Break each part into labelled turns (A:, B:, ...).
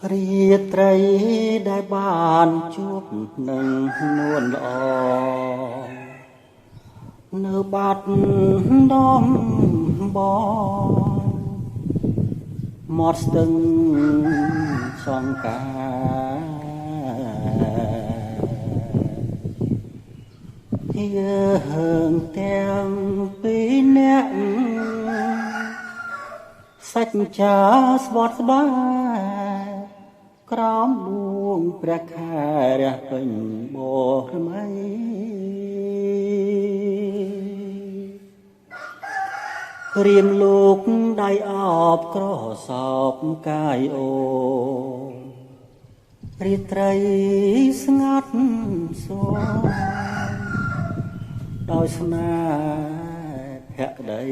A: រាត្រីដែលបានជួបនឹងនួនល្អនៅបាត់ដំបងមាត់ស្ទឹងសង្ការយើងទាំងពីរនាក់សាច់ចាស្បត់ស្បាយក្រោមដួងព្រះខែរះពេញបរមីរៀមលោកដៃអបក្រសោបកាយអូរាត្រីស្ងាត់ស្វដោយស្នេហ៍ភក្តី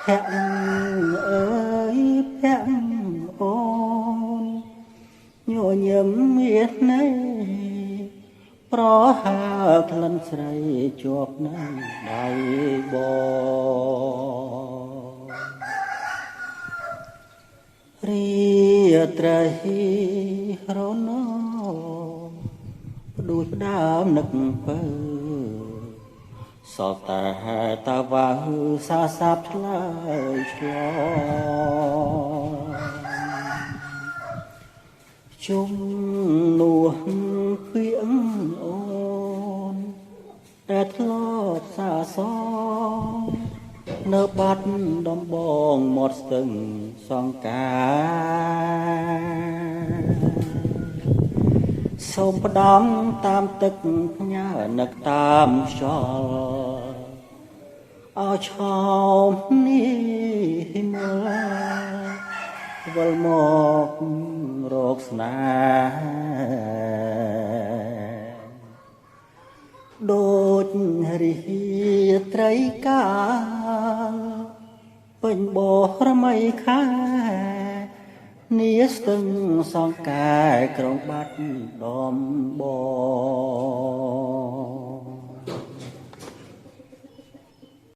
A: ភក្តិអើយភក្តិអូនញញឹមមានន័យប្រហើក្លិនស្រីជាប់នៅដៃបងរាត្រីរណោផ្ដួចផ្ដើមនឹកពើសតតាវ៉ាសាសាប់ឆ្លើយឆ្លងជុំនោះពីអូនតែធ្លាប់សាសងនៅបាត់ដំបងមាត់ស្ទឹងសង្ការសូមផ្ដំតាមទឹកញើនឹកតាមខ្យល់ឲ្យឆោមនេះមើលវិលមករកស្នេហ៍ដូចរីត្រីកាពេញបរមីខែនាស្ទឹងសង្កែក្រុងបាត់ដំបង